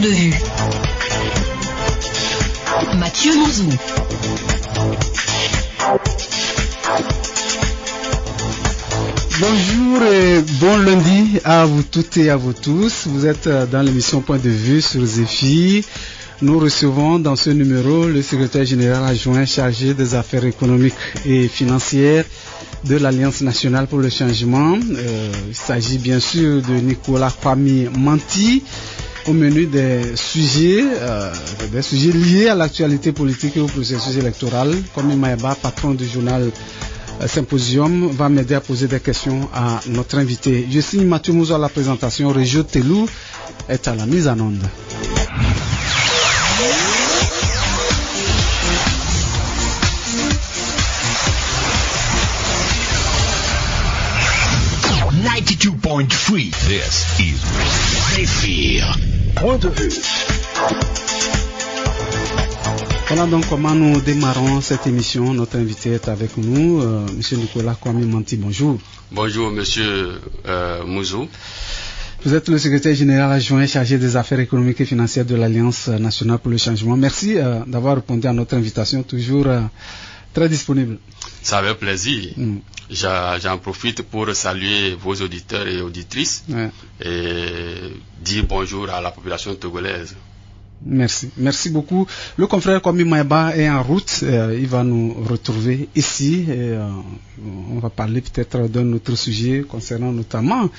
de vue. Mathieu Mouzou. Bonjour et bon lundi à vous toutes et à vous tous. Vous êtes dans l'émission Point de vue sur Zéphyr. Nous recevons dans ce numéro le secrétaire général adjoint chargé des affaires économiques et financières de l'Alliance nationale pour le changement. Il s'agit bien sûr de Nicolas Kwame Manti. Au menu des sujets liés à l'actualité politique et au processus électoral. Kwame Maeba, patron du journal Symposium, va m'aider à poser des questions à notre invité. Je signe Mathieu Mouzou à la présentation. Régio Telou est à la mise en onde. This is Zéphyr. Point de vue. Voilà donc comment nous démarrons cette émission. Notre invité est avec nous, Monsieur Nicolas Kwame Manti. Bonjour. Bonjour Monsieur Mouzou. Vous êtes le secrétaire général adjoint chargé des affaires économiques et financières de l'Alliance nationale pour le changement. Merci d'avoir répondu à notre invitation, toujours très disponible. Ça fait plaisir. J'en profite pour saluer vos auditeurs et auditrices et dire bonjour à la population togolaise. Merci beaucoup. Le confrère Kwame Maeba est en route. Il va nous retrouver ici et on va parler peut-être d'un autre sujet concernant notamment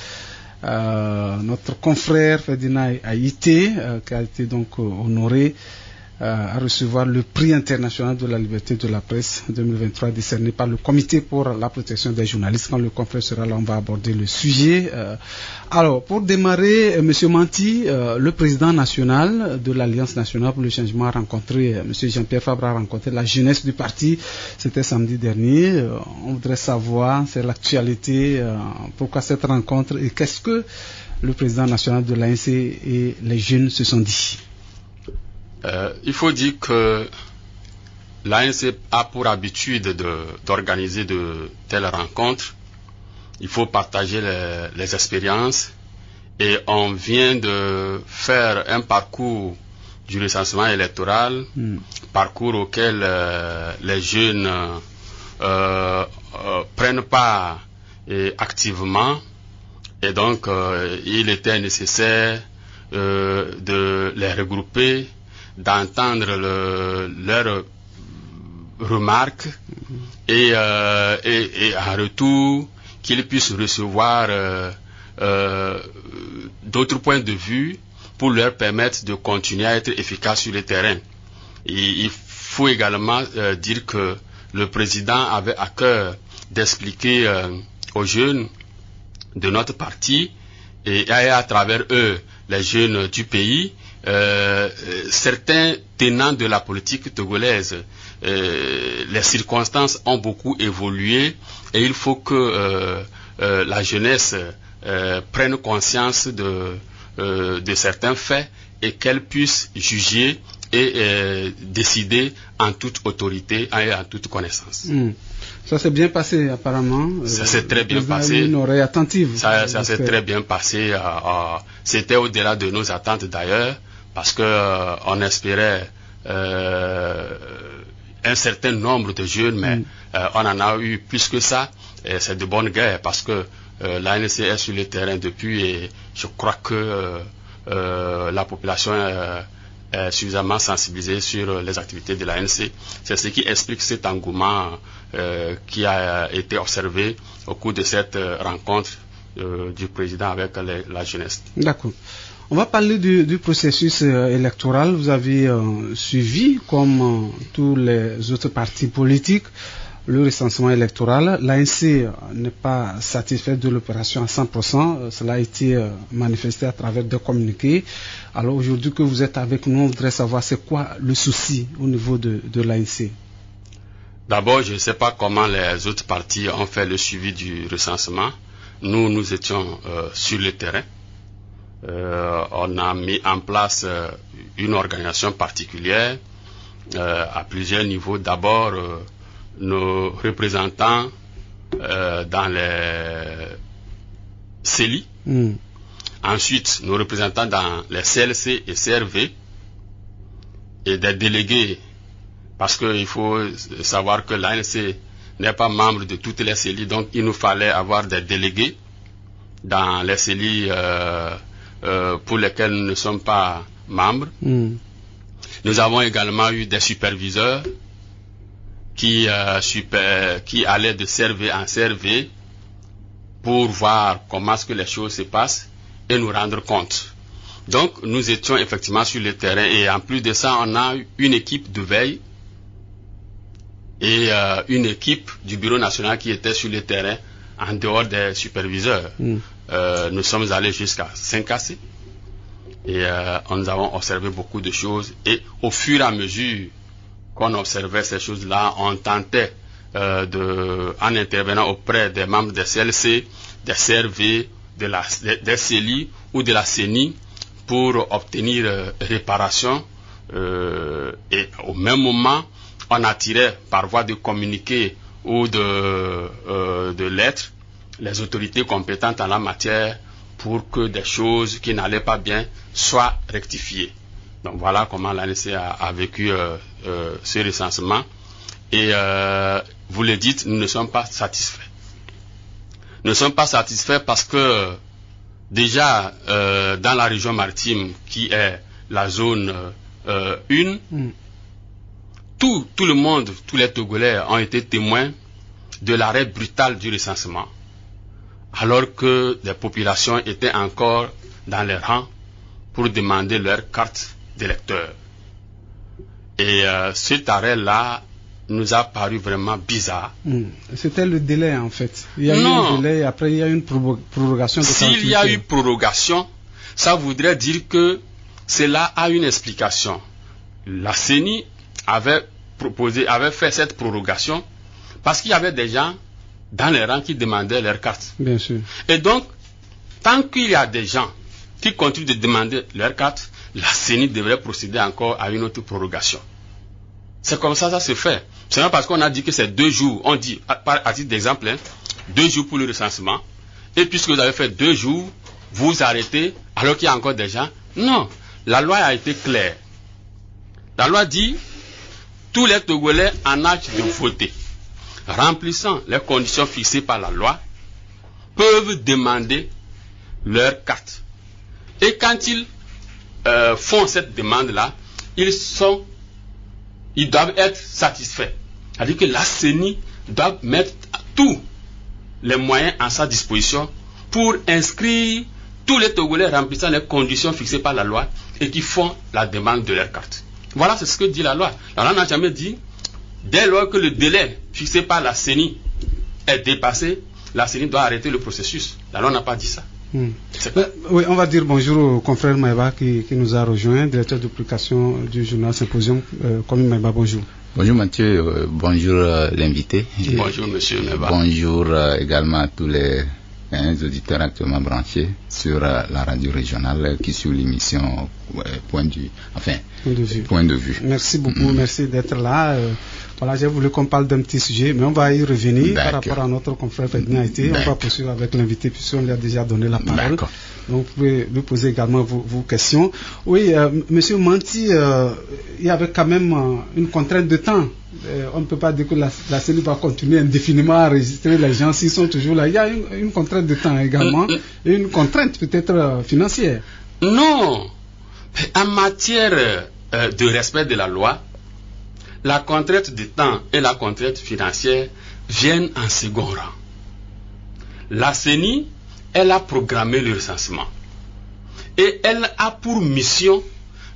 notre confrère Ferdinand Haïté qui a été donc honoré à recevoir le prix international de la liberté de la presse 2023 décerné par le comité pour la protection des journalistes. Quand le confrère sera là, on va aborder le sujet. Alors, pour démarrer, Monsieur Manti, le président national de l'Alliance nationale pour le changement a rencontré, Monsieur Jean-Pierre Fabre a rencontré la jeunesse du parti, c'était samedi dernier. On voudrait savoir, c'est l'actualité, pourquoi cette rencontre et qu'est-ce que le président national de l'ANC et les jeunes se sont dit. Il faut dire que l'ANC a pour habitude d'organiser de telles rencontres. Il faut partager les expériences et on vient de faire un parcours du recensement électoral, parcours auquel les jeunes prennent part activement et donc il était nécessaire de les regrouper, d'entendre leurs remarques et en retour qu'ils puissent recevoir d'autres points de vue pour leur permettre de continuer à être efficaces sur le terrain. Et il faut également dire que le président avait à cœur d'expliquer aux jeunes de notre parti et à travers eux les jeunes du pays certains tenants de la politique togolaise. Les circonstances ont beaucoup évolué et il faut que la jeunesse prenne conscience de certains faits et qu'elle puisse juger et décider en toute autorité et en toute connaissance. Ça s'est bien passé apparemment. Ça s'est très bien passé. Une oreille attentive. Ça s'est très bien passé. C'était au-delà de nos attentes d'ailleurs, parce que on espérait un certain nombre de jeunes, mais on en a eu plus que ça. Et c'est de bonne guerre parce que l'ANC est sur le terrain depuis et je crois que la population est suffisamment sensibilisée sur les activités de l'ANC. C'est ce qui explique cet engouement qui a été observé au cours de cette rencontre du président avec la jeunesse. D'accord. On va parler du processus électoral. Vous avez suivi, comme tous les autres partis politiques, le recensement électoral. L'ANC n'est pas satisfait de l'opération à 100%. Cela a été manifesté à travers des communiqués. Alors aujourd'hui que vous êtes avec nous, on voudrait savoir c'est quoi le souci au niveau de l'ANC. D'abord, je ne sais pas comment les autres partis ont fait le suivi du recensement. Nous étions sur le terrain. On a mis en place une organisation particulière à plusieurs niveaux. D'abord, nos représentants dans les CELI. ensuite nos représentants dans les CLC et CRV, et des délégués, parce qu'il faut savoir que l'ANC n'est pas membre de toutes les CELI, donc il nous fallait avoir des délégués dans les CELI pour lesquels nous ne sommes pas membres. Nous avons également eu des superviseurs qui allaient de CRV en CRV pour voir comment est-ce que les choses se passent et nous rendre compte. Donc nous étions effectivement sur le terrain, et en plus de ça, on a eu une équipe de veille et une équipe du bureau national qui était sur le terrain en dehors des superviseurs. Nous sommes allés jusqu'à Saint-Cassé et nous avons observé beaucoup de choses, et au fur et à mesure qu'on observait ces choses-là, on tentait en intervenant auprès des membres des CLC, des CRV, des CELI ou de la CENI pour obtenir réparation, et au même moment on attirait par voie de communiqué ou de lettres les autorités compétentes en la matière pour que des choses qui n'allaient pas bien soient rectifiées. Donc voilà comment l'ANC a vécu ce recensement, et vous le dites, nous ne sommes pas satisfaits. Nous ne sommes pas satisfaits parce que déjà dans la région maritime qui est la zone 1, tout le monde, tous les Togolais ont été témoins de l'arrêt brutal du recensement, alors que les populations étaient encore dans les rangs pour demander leur carte d'électeur. Et cet arrêt-là nous a paru vraiment bizarre. C'était le délai en fait. Il y a eu un délai, après il y a eu une prorogation. S'il y a eu prorogation, ça voudrait dire que cela a une explication. La CENI avait fait cette prorogation parce qu'il y avait des gens dans les rangs qui demandaient leur carte. Bien sûr. Et donc, tant qu'il y a des gens qui continuent de demander leur carte, la CENI devrait procéder encore à une autre prorogation. C'est comme ça se fait. C'est pas parce qu'on a dit que c'est 2 jours, on dit, à titre d'exemple, 2 jours pour le recensement, et puisque vous avez fait 2 jours, vous arrêtez alors qu'il y a encore des gens. Non, la loi a été claire. La loi dit, tous les Togolais en âge de voter, remplissant les conditions fixées par la loi, peuvent demander leur carte. Et quand ils font cette demande-là, ils doivent être satisfaits. C'est-à-dire que la CENI doit mettre tous les moyens à sa disposition pour inscrire tous les Togolais remplissant les conditions fixées par la loi et qui font la demande de leur carte. Voilà, c'est ce que dit la loi. La loi n'a jamais dit, dès lors que le délai fixé par la CENI est dépassé, la CENI doit arrêter le processus. La loi n'a pas dit ça. Oui, on va dire bonjour au confrère Maïba qui nous a rejoint, directeur de publication du journal Symposium. Commis Maïba, bonjour. Bonjour Mathieu, bonjour l'invité. Bonjour Monsieur Maïba. Bonjour également à tous les auditeurs actuellement branchés sur la radio régionale qui suivent l'émission Point de vue. Merci beaucoup, merci d'être là. Voilà, j'ai voulu qu'on parle d'un petit sujet, mais on va y revenir par rapport à notre confrère Ferdinand Haïté. On va poursuivre avec l'invité, puisqu'on lui a déjà donné la parole. Donc, vous pouvez lui poser également vos questions. Oui, Monsieur Manti, il y avait quand même une contrainte de temps. On ne peut pas dire que la CENI va continuer indéfiniment à enregistrer les gens s'ils sont toujours là. Il y a une contrainte de temps également, et une contrainte peut-être financière. Non, en matière de respect de la loi, la contrainte de temps et la contrainte financière viennent en second rang. La CENI, elle a programmé le recensement. Et elle a pour mission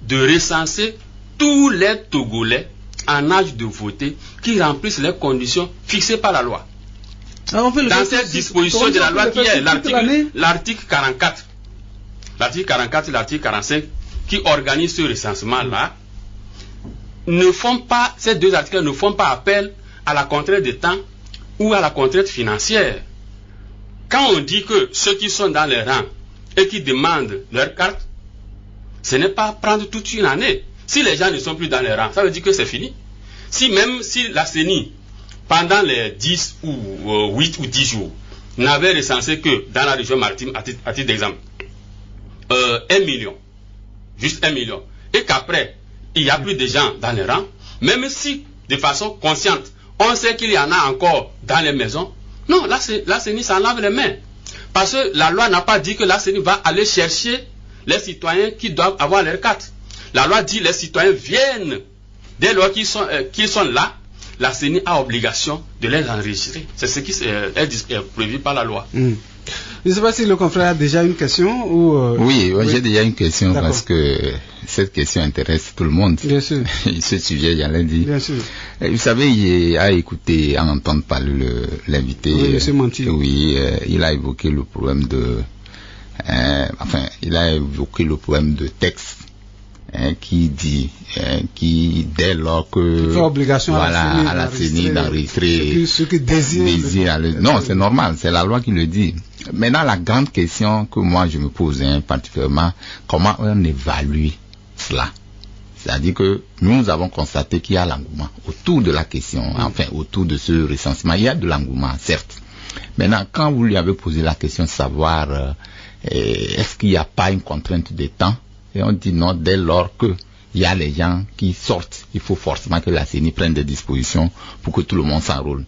de recenser tous les Togolais en âge de voter qui remplissent les conditions fixées par la loi. Dans cette disposition de la loi qui est l'article 44, l'article 44 et l'article 45 qui organisent ce recensement-là, ces deux articles ne font pas appel à la contrainte de temps ou à la contrainte financière. Quand on dit que ceux qui sont dans les rangs et qui demandent leur carte, ce n'est pas prendre toute une année. Si les gens ne sont plus dans les rangs, ça veut dire que c'est fini. Même si la CENI, pendant les 10 ou 8 ou 10 jours, n'avait recensé que dans la région maritime, à titre d'exemple, 1 million, juste 1 million, et qu'après, il n'y a plus de gens dans les rangs, même si, de façon consciente, on sait qu'il y en a encore dans les maisons, non, la CENI s'en lave les mains. Parce que la loi n'a pas dit que la CENI va aller chercher les citoyens qui doivent avoir leur carte. La loi dit que les citoyens viennent. Dès lors qu'ils sont là, la CENI a obligation de les enregistrer. C'est ce qui est prévu par la loi. Je ne sais pas si le confrère a déjà une question ou... Oui, j'ai déjà une question parce que cette question intéresse tout le monde. Bien sûr. Ce sujet, j'allais dire. Bien sûr. Vous savez, il a écouté, à entendre parler l'invité. Oui, M. Manti. Oui, il a évoqué le problème de... il a évoqué le problème de texte. Qui dit, dès lors que fait obligation à la CENI d'enregistrer ceux qui désirent non, c'est normal, c'est la loi qui le dit. Maintenant, la grande question que moi je me pose particulièrement, comment on évalue cela? C'est-à-dire que nous avons constaté qu'il y a l'engouement autour de la question, autour de ce recensement, il y a de l'engouement, certes. Maintenant, quand vous lui avez posé la question de savoir est-ce qu'il n'y a pas une contrainte de temps, et on dit non, dès lors qu'il y a les gens qui sortent, il faut forcément que la CENI prenne des dispositions pour que tout le monde s'enrôle.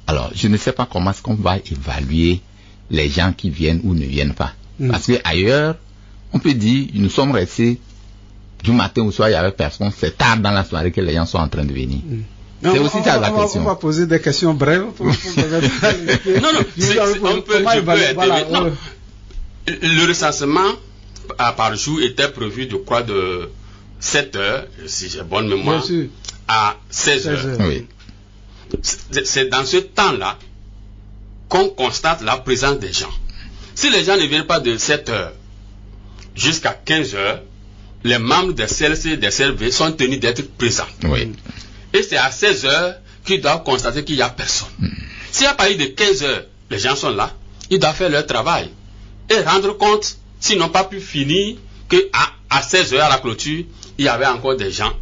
Alors, je ne sais pas comment est-ce qu'on va évaluer les gens qui viennent ou ne viennent pas. Parce que ailleurs, on peut dire, nous sommes restés du matin au soir, il n'y avait personne, c'est tard dans la soirée que les gens sont en train de venir. C'est aussi ça la question. On va poser des questions brèves. Non, on peut aider. Non. Le recensement par jour était prévu de 7 heures, si j'ai bonne mémoire, à 16 heures. Oui. C'est dans ce temps-là qu'on constate la présence des gens. Si les gens ne viennent pas de 7 heures jusqu'à 15 heures, les membres des CLC et des CLV sont tenus d'être présents. Oui. Et c'est à 16 heures qu'ils doivent constater qu'il n'y a personne. S'il n'y a pas eu de 15 heures, les gens sont là, ils doivent faire leur travail et rendre compte s'ils n'ont pas pu finir qu'à 16 heures à la clôture, il y avait encore des gens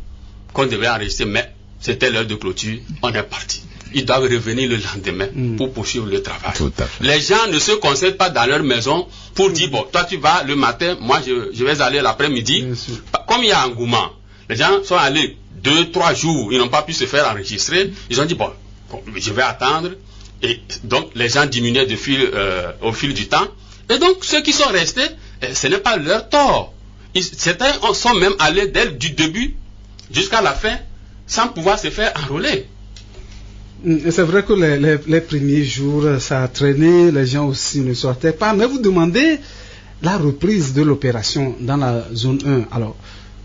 qu'on devait enregistrer, mais c'était l'heure de clôture, on est parti. Ils doivent revenir le lendemain pour poursuivre le travail. Les gens ne se concentrent pas dans leur maison pour dire, bon, toi tu vas le matin, moi je vais aller l'après-midi. Comme il y a un engouement, les gens sont allés 2-3 jours, ils n'ont pas pu se faire enregistrer, ils ont dit, bon, je vais attendre. Et donc les gens diminuaient au fil du temps. Et donc ceux qui sont restés, ce n'est pas leur tort. Certains sont même allés dès du début jusqu'à la fin sans pouvoir se faire enrôler. C'est vrai que les premiers jours, ça a traîné, les gens aussi ne sortaient pas. Mais vous demandez la reprise de l'opération dans la zone 1. Alors,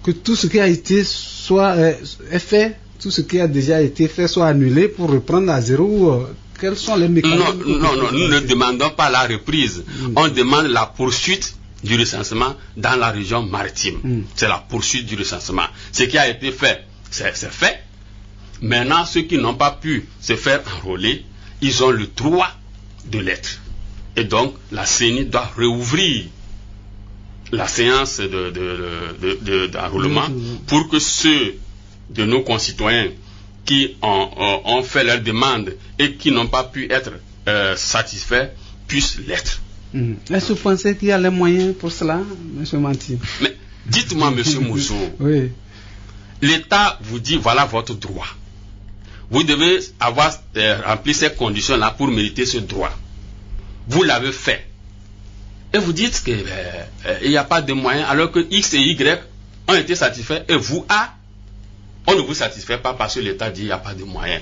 que tout ce qui a été est fait, tout ce qui a déjà été fait soit annulé pour reprendre à zéro. Quels sont les mécanismes? Non, nous ne demandons pas la reprise. On demande la poursuite du recensement dans la région maritime. C'est la poursuite du recensement. Ce qui a été fait, c'est fait. Maintenant, ceux qui n'ont pas pu se faire enrôler, ils ont le droit de l'être. Et donc, la CENI doit rouvrir la séance d'enrôlement pour que ceux de nos concitoyens qui ont fait leur demande et qui n'ont pas pu être satisfaits puissent l'être. Est-ce que vous pensez qu'il y a les moyens pour cela, M. Manti? Mais dites-moi, M. Mousso, oui. L'État vous dit voilà votre droit. Vous devez avoir rempli ces conditions-là pour mériter ce droit. Vous l'avez fait. Et vous dites qu'il n'y a pas de moyens alors que X et Y ont été satisfaits et vous, A, on ne vous satisfait pas parce que l'État dit qu'il n'y a pas de moyens.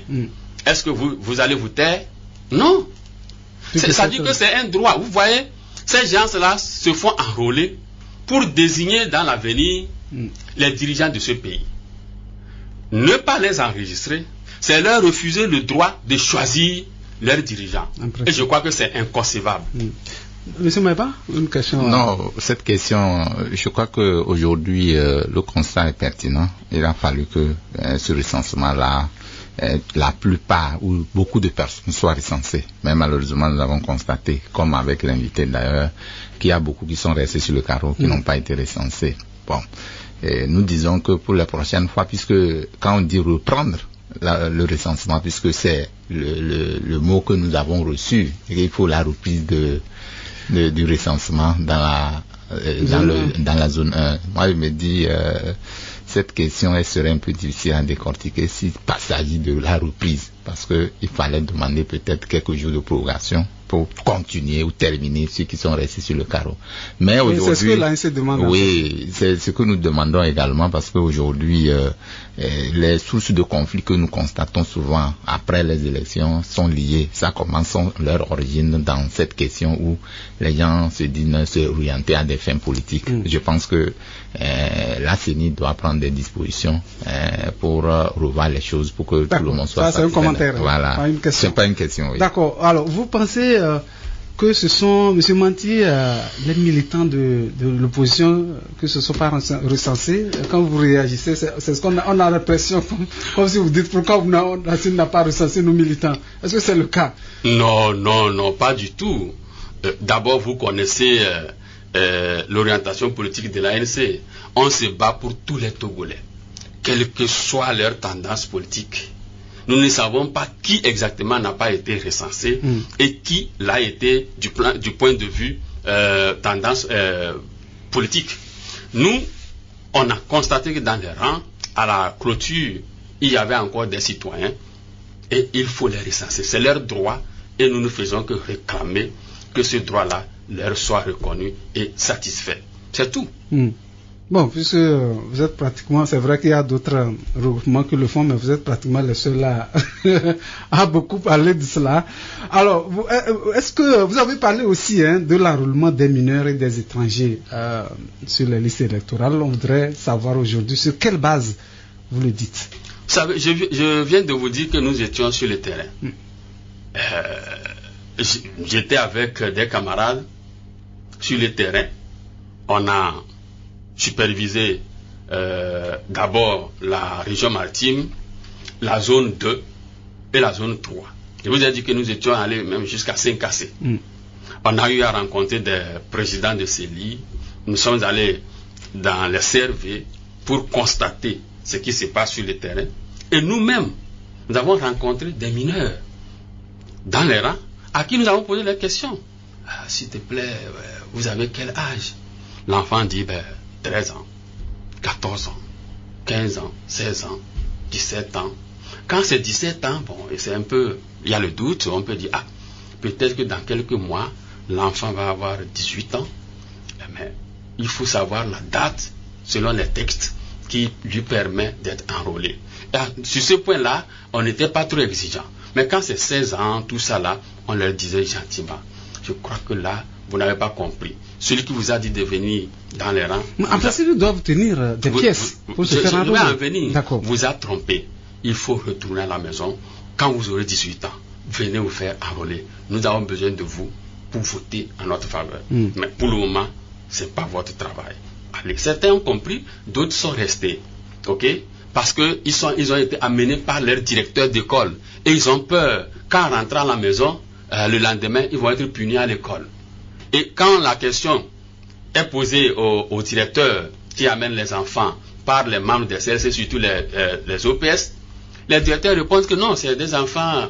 Est-ce que vous allez vous taire? Non. Ça dit que c'est un droit. Vous voyez, ces gens-là se font enrôler pour désigner dans l'avenir les dirigeants de ce pays. Ne pas les enregistrer, c'est leur refuser le droit de choisir leurs dirigeants. Et je crois que c'est inconcevable. Monsieur Maïba, une question? Non, cette question, je crois qu'aujourd'hui, le constat est pertinent. Il a fallu que ce recensement-là, la plupart ou beaucoup de personnes soient recensées. Mais malheureusement, nous avons constaté, comme avec l'invité d'ailleurs, qu'il y a beaucoup qui sont restés sur le carreau, qui n'ont pas été recensés. Bon, nous disons que pour la prochaine fois, puisque quand on dit reprendre le recensement, puisque c'est le mot que nous avons reçu, il faut la reprise du recensement dans dans la zone 1. Moi, je me dis, cette question, elle serait un peu difficile à décortiquer s'il s'agit de la reprise, parce que il fallait demander peut-être quelques jours de prorogation pour continuer ou terminer ceux qui sont restés sur le carreau. Mais aujourd'hui, c'est ce que l'ANC demande. Oui, c'est ce que nous demandons également, parce qu'aujourd'hui, les sources de conflits que nous constatons souvent après les élections sont liées. Ça commence leur origine dans cette question où les gens se disent se orienter à des fins politiques. Je pense que la CENI doit prendre des dispositions pour revoir les choses, pour que tout le monde soit satisfait. Ça, c'est un commentaire. Voilà. Pas une question. C'est pas une question, oui. D'accord. Alors, vous pensez que ce sont, M. Manti, les militants de l'opposition, que ce ne sont pas recensés? Quand vous réagissez, c'est ce qu'on a, on a l'impression, comme si vous dites, pourquoi la CENI n'a pas recensé nos militants? Est-ce que c'est le cas? Non, pas du tout. D'abord, vous connaissez l'orientation politique de l'ANC. On se bat pour tous les Togolais, quelle que soit leur tendance politique. Nous ne savons pas qui exactement n'a pas été recensé et qui l'a été du point de vue tendance politique. Nous, on a constaté que dans les rangs, à la clôture, il y avait encore des citoyens et il faut les recenser. C'est leur droit et nous ne faisons que réclamer que ce droit-là leur soit reconnu et satisfait. C'est tout. Bon, puisque vous êtes pratiquement, c'est vrai qu'il y a d'autres regroupements qui le font, mais vous êtes pratiquement les seuls à beaucoup parler de cela. Alors, est-ce que vous avez parlé aussi de l'enrôlement des mineurs et des étrangers sur les listes électorales? On voudrait savoir aujourd'hui sur quelle base vous le dites. Vous savez, je viens de vous dire que nous étions sur le terrain. J'étais avec des camarades sur le terrain. On a supervisé d'abord la région maritime, la zone 2 et la zone 3. Je vous ai dit que nous étions allés même jusqu'à Saint-Cassé. On a eu à rencontrer des présidents de CELI. Nous sommes allés dans les CRV pour constater ce qui se passe sur le terrain. Et nous-mêmes, nous avons rencontré des mineurs dans les rangs à qui nous avons posé la question. S'il te plaît, vous avez quel âge? L'enfant dit 13 ans, 14 ans, 15 ans, 16 ans, 17 ans. Quand c'est 17 ans, bon, et c'est un peu, il y a le doute, on peut dire, peut-être que dans quelques mois, l'enfant va avoir 18 ans. Mais il faut savoir la date, selon les textes, qui lui permet d'être enrôlé. Et sur ce point-là, on n'était pas trop exigeant. Mais quand c'est 16 ans, tout ça là, on leur disait gentiment. Je crois que là, vous n'avez pas compris. Celui qui vous a dit de venir dans les rangs... En principe, ils doivent tenir des pièces pour se faire enrôler. Je vais en venir. Vous a trompé. Il faut retourner à la maison. Quand vous aurez 18 ans, venez vous faire enrôler. Nous avons besoin de vous pour voter en notre faveur. Mais pour le moment, ce n'est pas votre travail. Allez, certains ont compris, d'autres sont restés. OK? Parce qu'ils ont été amenés par leur directeur d'école. Et ils ont peur, qu'en rentrant à la maison, le lendemain, ils vont être punis à l'école. Et quand la question est posée au directeur qui amène les enfants par les membres des CLC, surtout les OPS, les directeurs répondent que non, c'est des enfants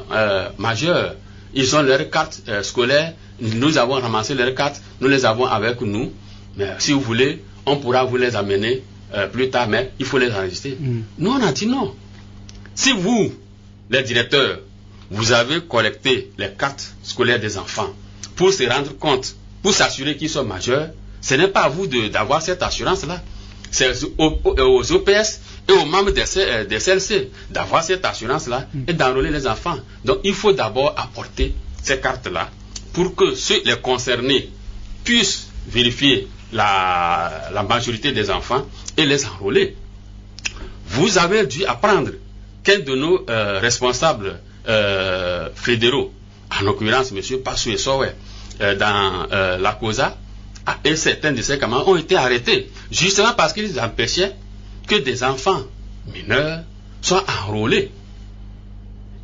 majeurs. Ils ont leur carte scolaire, nous avons ramassé leurs cartes, nous les avons avec nous. Mais si vous voulez, on pourra vous les amener plus tard, mais il faut les enregistrer. Nous, on a dit non. Si vous, les directeurs, vous avez collecté les cartes scolaires des enfants pour se rendre compte, pour s'assurer qu'ils sont majeurs, ce n'est pas à vous d'avoir cette assurance-là. C'est aux OPS et aux membres des CLC d'avoir cette assurance-là et d'enrôler les enfants. Donc, il faut d'abord apporter ces cartes-là pour que les concernés puissent vérifier la majorité des enfants et les enrôler. Vous avez dû apprendre qu'un de nos responsables fédéraux, en l'occurrence M. Passou Essowe, dans la COSA, et certains de ses camarades ont été arrêtés, justement parce qu'ils empêchaient que des enfants mineurs soient enrôlés.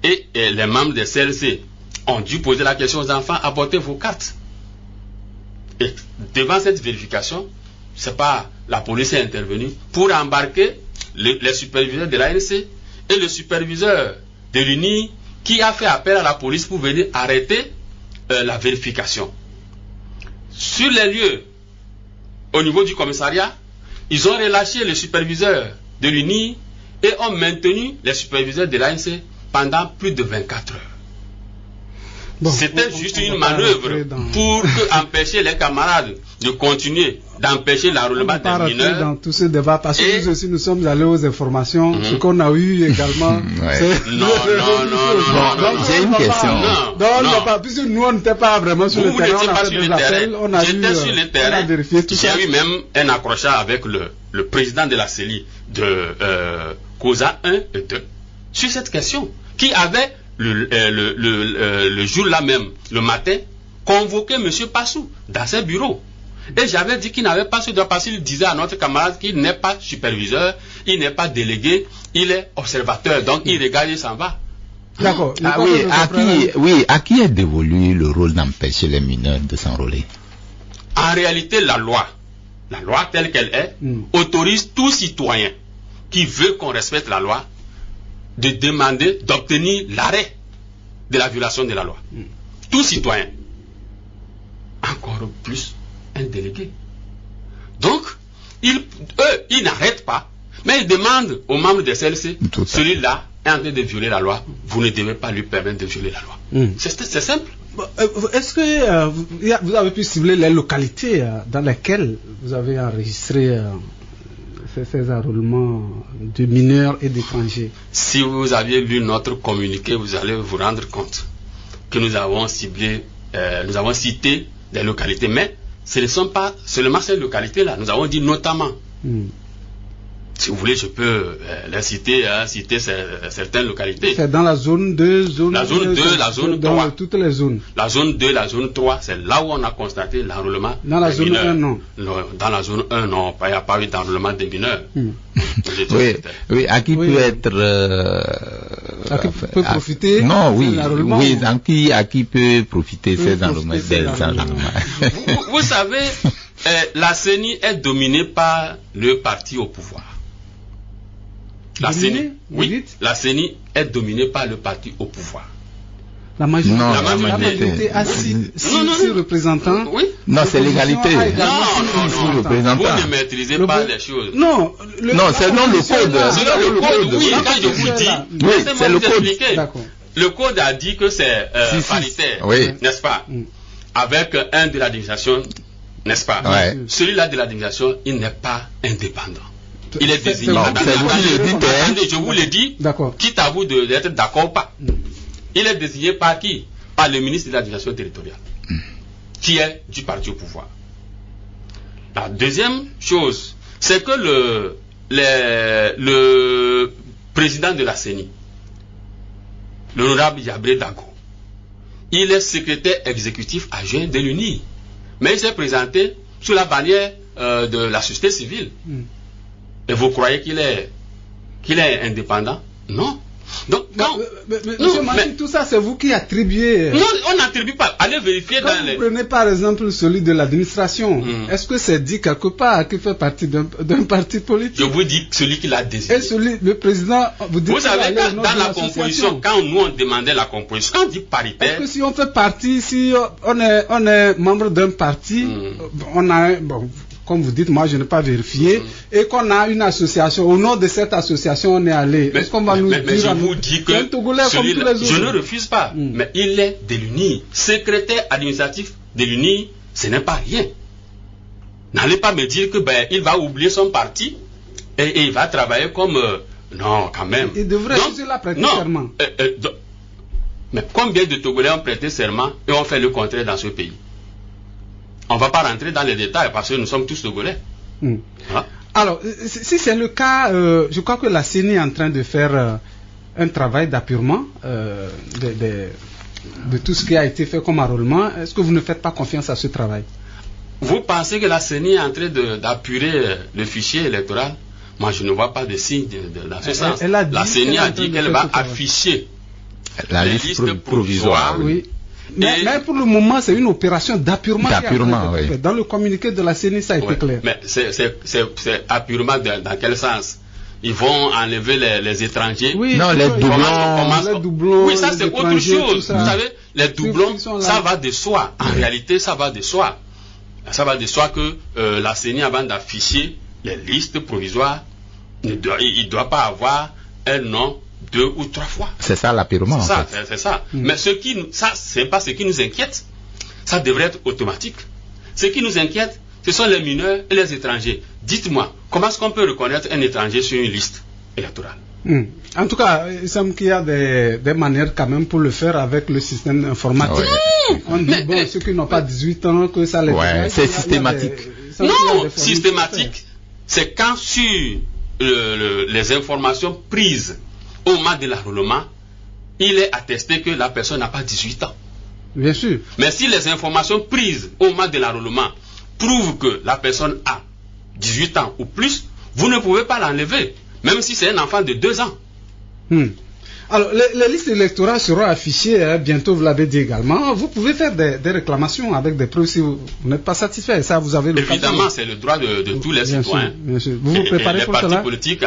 Et les membres des CLC ont dû poser la question aux enfants, apportez vos cartes. Et devant cette vérification, c'est pas la police est intervenue pour embarquer les superviseurs de l'ANC et le superviseur de l'UNI qui a fait appel à la police pour venir arrêter la vérification. Sur les lieux au niveau du commissariat, ils ont relâché les superviseurs de l'UNI et ont maintenu les superviseurs de l'ANC pendant plus de 24 heures. Bon, c'était juste une manœuvre pour empêcher les camarades de continuer, d'empêcher l'enrôlement des mineurs. Dans tous ces débats, parce que nous aussi nous sommes allés aux informations, ce qu'on a eu également. Non, j'ai une question. Non, puisque nous on n'était pas vraiment sur le terrain, on a fait des appels, j'étais sur le terrain, j'ai eu même un accrochage avec le président de la CELI de COSA 1 et 2 sur cette question, qui avait le jour-là même, le matin, convoqué M. Passou dans ses bureaux. Et j'avais dit qu'il n'avait pas ce droit parce qu'il disait à notre camarade qu'il n'est pas superviseur, il n'est pas délégué, il est observateur. Donc il regarde et s'en va. D'accord. À qui est dévolu le rôle d'empêcher les mineurs de s'enrôler? En réalité, la loi telle qu'elle est, autorise tout citoyen qui veut qu'on respecte la loi de demander, d'obtenir l'arrêt de la violation de la loi. Tout citoyen. Encore plus un délégué. Donc, eux, ils n'arrêtent pas, mais ils demandent aux membres de CLC, celui-là est en train de violer la loi, vous ne devez pas lui permettre de violer la loi. C'est simple. Est-ce que vous avez pu cibler les localités dans lesquelles vous avez enregistré ces enrôlements de mineurs et d'étrangers? Si vous aviez lu notre communiqué, vous allez vous rendre compte que nous avons ciblé, nous avons cité des localités, mais ce ne sont pas seulement ces localités-là. Nous avons dit notamment. Si vous voulez, je peux les citer, citer certaines localités. C'est dans la zone 2, la zone 2, la zone 3. Dans toutes les zones. La zone 2, la zone 3, c'est là où on a constaté l'enrôlement. Dans la zone 1, non. Dans la zone 1, non. Il n'y a pas eu d'enrôlement des mineurs. Oui, à qui peut être. À qui peut profiter. Non, oui, à qui peut profiter ces enrôlements. Vous savez, la CENI est dominée par le parti au pouvoir. La CENI, oui, la CENI est dominée par le parti au pouvoir. La majorité a 6 représentants. Oui. Non, c'est l'égalité. Non. Vous ne maîtrisez pas les choses. Non, c'est non le code. C'est le code, oui. Quand je vous dis, c'est le code. Le code a dit que c'est paritaire, n'est-ce pas? Avec un de l'administration, n'est-ce pas? Celui-là de l'administration, il n'est pas indépendant. Il est désigné. Attendez, je vous le dis, quitte à vous d'être d'accord ou pas. Il est désigné par qui? Par le ministre de l'administration territoriale, qui est du parti au pouvoir. La deuxième chose, c'est que le président de la CENI, l'honorable Yabré Dago, il est secrétaire exécutif adjoint de l'UNI. Mais il s'est présenté sous la bannière de la société civile. Et vous croyez qu'il est indépendant? Non. Donc, Monsieur Mati, tout ça, c'est vous qui attribuez. Non, on n'attribue pas. Allez vérifier quand vous prenez par exemple celui de l'administration, est-ce que c'est dit quelque part qu'il fait partie d'un parti politique? Je vous dis celui qui l'a désigné. Et le président, vous savez, dans la composition, quand nous on demandait la composition, quand on dit paritaire. Est-ce que si on fait partie, si on est membre d'un parti, on a comme vous dites, moi je n'ai pas vérifié, et qu'on a une association, au nom de cette association on est allé. Est-ce qu'on va nous dire? Mais je vous dis que je ne refuse pas, mais il est de l'UNI, secrétaire administratif de l'UNI, ce n'est pas rien. N'allez pas me dire que il va oublier son parti et il va travailler comme non, quand même. Il devrait aussi la prêter serment. Mais combien de Togolais ont prêté serment et ont fait le contraire dans ce pays? On ne va pas rentrer dans les détails parce que nous sommes tous Togolais. Alors, si c'est le cas, je crois que la CENI est en train de faire un travail d'appurement de tout ce qui a été fait comme enrôlement. Est-ce que vous ne faites pas confiance à ce travail? Vous pensez que la CENI est en train d'apurer le fichier électoral? Moi, je ne vois pas de signe dans ce sens. La CENI a dit qu'elle va afficher la liste provisoire. Oui. Mais pour le moment, c'est une opération d'appurement. Oui. Dans le communiqué de la CENI, ça a été clair. Mais c'est appurement dans quel sens? Ils vont enlever les étrangers. Oui, non, les doublons. Oui, ça c'est autre chose. Vous savez, les doublons, ça va de soi. En réalité, ça va de soi. Ça va de soi que la CENI, avant d'afficher les listes provisoires, il ne doit pas avoir un nom 2 ou 3 fois. C'est ça l'apurement. C'est ça. Mais c'est pas ce qui nous inquiète. Ça devrait être automatique. Ce qui nous inquiète, ce sont les mineurs et les étrangers. Dites-moi, comment est-ce qu'on peut reconnaître un étranger sur une liste électorale? En tout cas, il semble qu'il y a des manières quand même pour le faire avec le système informatique. On dit, ceux qui n'ont pas 18 ans, que ça les... c'est systématique. Non, systématique, c'est quand sur les informations prises au moment de l'enrôlement, il est attesté que la personne n'a pas 18 ans. Bien sûr. Mais si les informations prises au moment de l'enrôlement prouvent que la personne a 18 ans ou plus, vous ne pouvez pas l'enlever, même si c'est un enfant de 2 ans. Alors, les listes électorales seront affichées bientôt, vous l'avez dit également. Vous pouvez faire des réclamations avec des preuves si vous n'êtes pas satisfait. Ça, vous avez l'occasion. Évidemment, c'est le droit de tous les citoyens. Bien sûr. Vous vous préparez pour cela? Les partis politiques,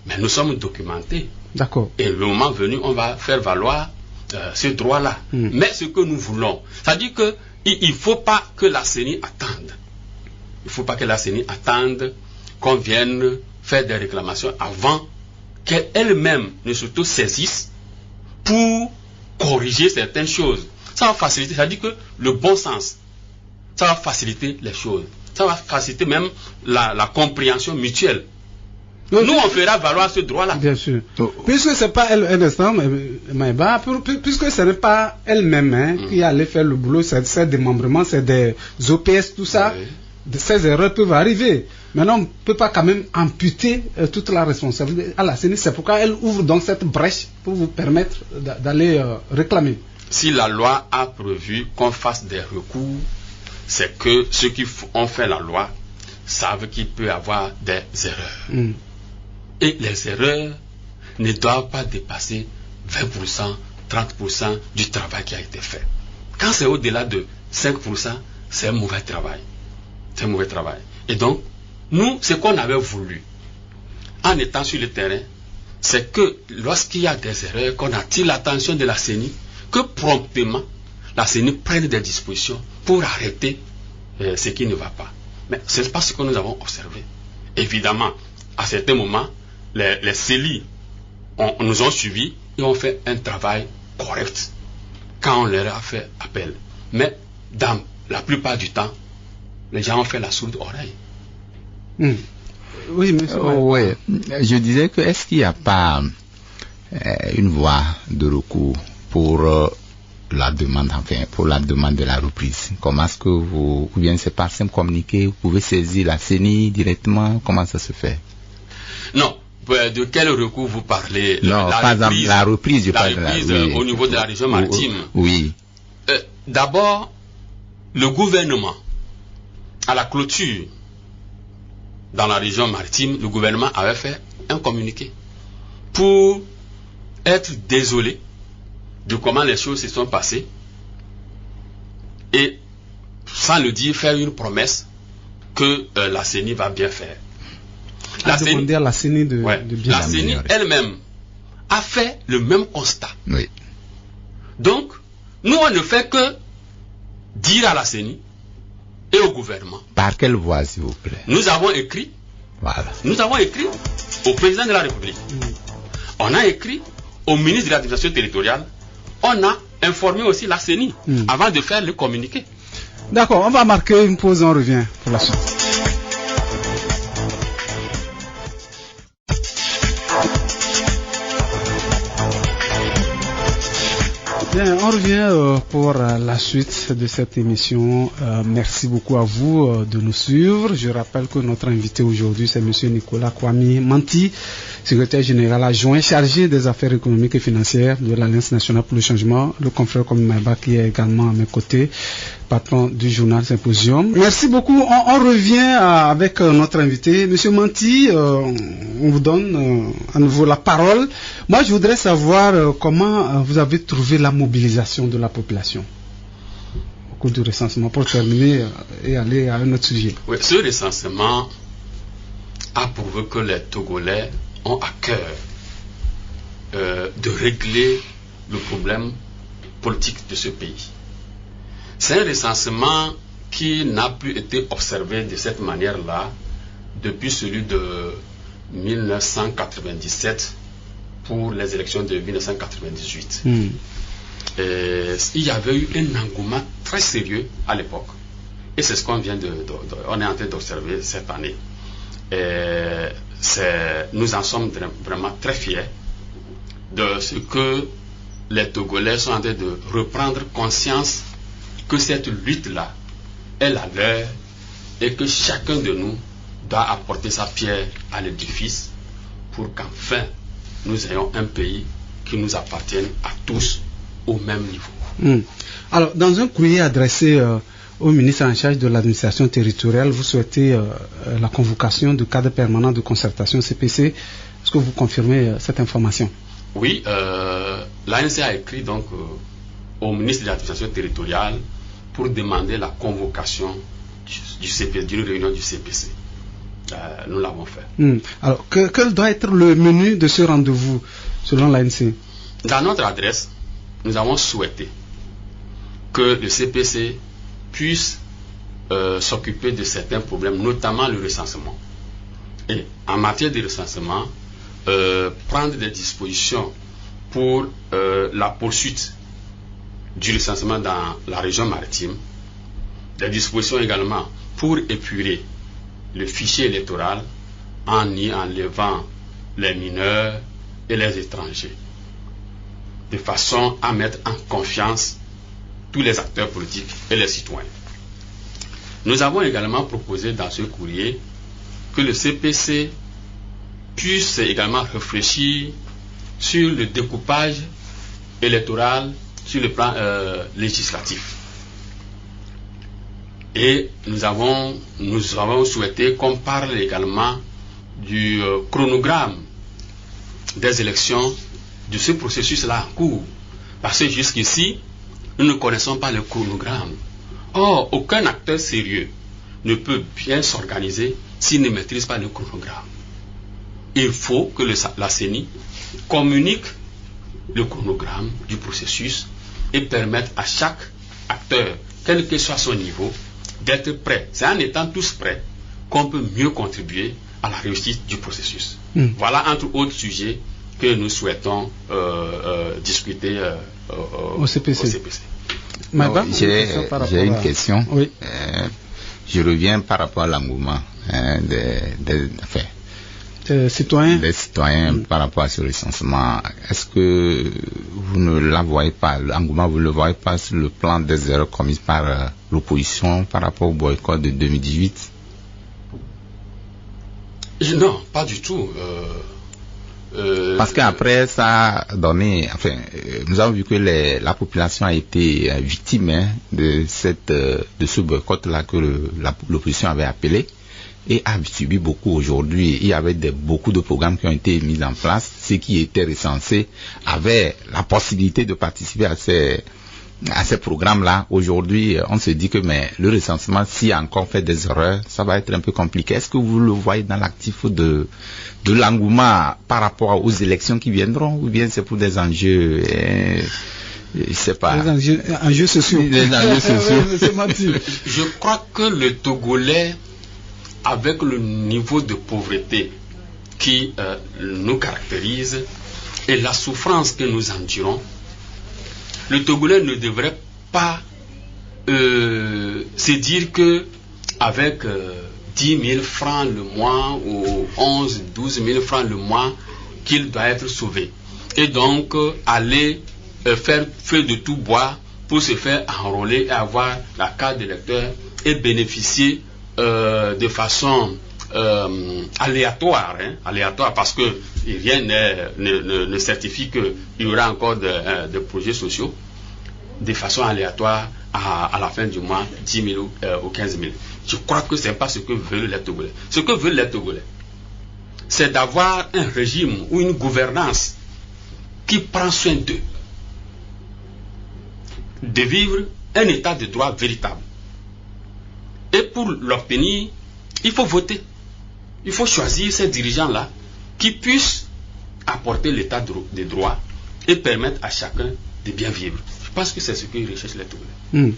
mais nous sommes documentés. D'accord. Et le moment venu, on va faire valoir ce droit-là. Mais ce que nous voulons, c'est-à-dire qu'il ne faut pas que la CENI attende. Il ne faut pas que la CENI attende qu'on vienne faire des réclamations avant qu'elle-même ne s'auto-saisisse pour corriger certaines choses. Ça va faciliter, c'est-à-dire que le bon sens, ça va faciliter les choses. Ça va faciliter même la compréhension mutuelle. Nous, on fera valoir ce droit-là. Bien sûr. Puisque ce n'est pas elle, un instant, Maïba, puisque ce n'est pas elle-même qui allait faire le boulot, c'est des démembrements, c'est des OPS, tout ça, ces erreurs peuvent arriver. Maintenant, on ne peut pas quand même amputer toute la responsabilité à la CENI. C'est pourquoi elle ouvre donc cette brèche pour vous permettre d'aller réclamer. Si la loi a prévu qu'on fasse des recours, c'est que ceux qui ont fait la loi savent qu'il peut y avoir des erreurs. Et les erreurs ne doivent pas dépasser 20%, 30% du travail qui a été fait. Quand c'est au-delà de 5%, c'est un mauvais travail. C'est un mauvais travail. Et donc, nous, ce qu'on avait voulu, en étant sur le terrain, c'est que lorsqu'il y a des erreurs, qu'on attire l'attention de la CENI, que promptement, la CENI prenne des dispositions pour arrêter ce qui ne va pas. Mais ce n'est pas ce que nous avons observé. Évidemment, à certains moments, les CELI nous ont suivis et ont fait un travail correct quand on leur a fait appel. Mais dans la plupart du temps, les gens ont fait la sourde oreille. Oui, monsieur. Oui, je disais que est-ce qu'il n'y a pas une voie de recours pour la demande, enfin pour la demande de la reprise? Comment est-ce que ou bien c'est par simple communiqué, vous pouvez saisir la CENI directement? Comment ça se fait? Non. De quel recours vous parlez? Non, par exemple, la reprise, au niveau de la région maritime. Oui. D'abord, le gouvernement, à la clôture dans la région maritime, le gouvernement avait fait un communiqué pour être désolé de comment les choses se sont passées et, sans le dire, faire une promesse que la CENI va bien faire. La CENI elle-même a fait le même constat. Oui. Donc, nous, on ne fait que dire à la CENI et au gouvernement. Par quelle voie, s'il vous plaît? Nous avons écrit. Voilà. Nous avons écrit au président de la République. On a écrit au ministre de l'administration territoriale. On a informé aussi la CENI avant de faire le communiqué. D'accord, on va marquer une pause, on revient pour la suite. Bien, on revient pour la suite de cette émission. Merci beaucoup à vous de nous suivre. Je rappelle que notre invité aujourd'hui, c'est M. Nicolas Kwame Manti, secrétaire général adjoint chargé des affaires économiques et financières de l'Alliance nationale pour le changement. Le confrère Kwame Maïba qui est également à mes côtés, patron du journal Symposium. Merci beaucoup. On revient avec notre invité. M. Manti, on vous donne à nouveau la parole. Moi, je voudrais savoir comment vous avez trouvé la mobilisation de la population au cours du recensement, pour terminer et aller à un autre sujet. Oui, ce recensement a prouvé que les Togolais ont à cœur de régler le problème politique de ce pays. C'est un recensement qui n'a plus été observé de cette manière-là depuis celui de 1997 pour les élections de 1998. Il y avait eu un engouement très sérieux à l'époque. Et c'est ce qu'on on est en train d'observer cette année. Nous en sommes vraiment très fiers de ce que les Togolais sont en train de reprendre conscience que cette lutte-là est la leur et que chacun de nous doit apporter sa pierre à l'édifice pour qu'enfin nous ayons un pays qui nous appartienne à tous au même niveau. Alors, dans un courrier adressé au ministre en charge de l'administration territoriale, vous souhaitez la convocation du cadre permanent de concertation CPC. Est-ce que vous confirmez cette information? Oui, l'ANC a écrit donc au ministre de l'administration territoriale pour demander la convocation d'une réunion du CPC. Nous l'avons fait. Alors, quel doit être le menu de ce rendez-vous selon l'ANC? Dans notre adresse, nous avons souhaité que le CPC puisse s'occuper de certains problèmes, notamment le recensement. Et en matière de recensement, prendre des dispositions pour la poursuite du recensement dans la région maritime, des dispositions également pour épurer le fichier électoral en y enlevant les mineurs et les étrangers, de façon à mettre en confiance tous les acteurs politiques et les citoyens. Nous avons également proposé dans ce courrier que le CPC puisse également réfléchir sur le découpage électoral sur le plan législatif. Et nous avons souhaité qu'on parle également du chronogramme des élections, de ce processus-là en cours. Parce que jusqu'ici, nous ne connaissons pas le chronogramme. Or, aucun acteur sérieux ne peut bien s'organiser s'il ne maîtrise pas le chronogramme. Il faut que la CENI communique le chronogramme du processus et permette à chaque acteur, quel que soit son niveau, d'être prêt. C'est en étant tous prêts qu'on peut mieux contribuer à la réussite du processus. Voilà, entre autres sujets, que nous souhaitons discuter au CPC. J'ai une question. Oui. Je reviens par rapport à l'engouement des citoyens par rapport à ce recensement. Est-ce que vous ne la voyez pas, l'engouement, vous ne le voyez pas sur le plan des erreurs commises par l'opposition par rapport au boycott de 2018? Non, pas du tout. Parce qu'après ça a donné, nous avons vu que la population a été victime de ce boycott-là que l'opposition avait appelé et a subi beaucoup aujourd'hui. Il y avait beaucoup de programmes qui ont été mis en place. Ceux qui étaient recensés avaient la possibilité de participer à ces programmes-là. Aujourd'hui, on se dit que le recensement, s'il a encore fait des erreurs, ça va être un peu compliqué. Est-ce que vous le voyez dans l'actif de l'engouement par rapport aux élections qui viendront, ou bien c'est pour des enjeux, je sais pas. Les enjeux sociaux. Les enjeux sociaux. Je crois que le Togolais, avec le niveau de pauvreté qui nous caractérise et la souffrance que nous endurons, le Togolais ne devrait pas se dire que avec 10 000 francs le mois ou 11, 12 000 francs le mois qu'il doit être sauvé. Et donc aller faire feu de tout bois pour se faire enrôler et avoir la carte d'électeur et bénéficier de façon aléatoire, parce que rien ne certifie qu'il y aura encore des projets sociaux, de façon aléatoire à la fin du mois, 10 000 ou 15 000. Je crois que ce n'est pas ce que veulent les Togolais. Ce que veulent les Togolais, c'est d'avoir un régime ou une gouvernance qui prend soin d'eux, de vivre un état de droit véritable. Et pour l'obtenir, il faut voter. Il faut choisir ces dirigeants-là qui puissent apporter l'état de droit et permettre à chacun de bien vivre. pense que c'est ce qu'ils recherchent les Togolais.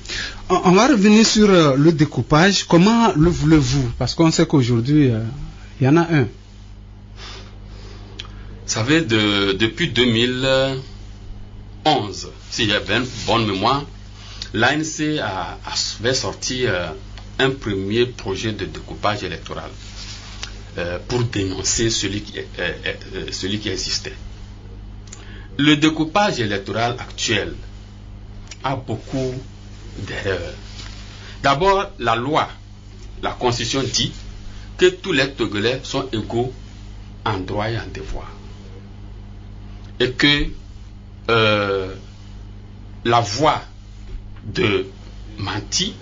On va revenir sur le découpage. Comment le voulez-vous? Parce qu'on sait qu'aujourd'hui, il y en a un. Vous savez, depuis 2011, s'il y a bien bonne mémoire, l'ANC avait sorti un premier projet de découpage électoral pour dénoncer celui qui existait. Le découpage électoral actuel a beaucoup d'erreurs. D'abord, la loi, la Constitution dit que tous les Togolais sont égaux en droit et en devoir. Et que la voix de Manti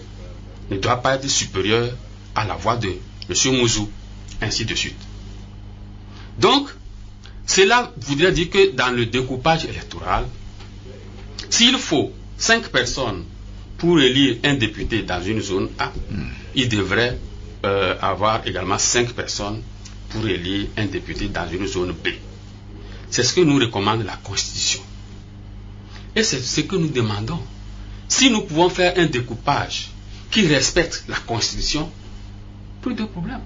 ne doit pas être supérieure à la voix de M. Mouzou, ainsi de suite. Donc, cela voudrait dire que dans le découpage électoral, s'il faut 5 personnes pour élire un député dans une zone A, il devrait avoir également 5 personnes pour élire un député dans une zone B. C'est ce que nous recommande la Constitution. Et c'est ce que nous demandons. Si nous pouvons faire un découpage qui respecte la Constitution, plus de problème.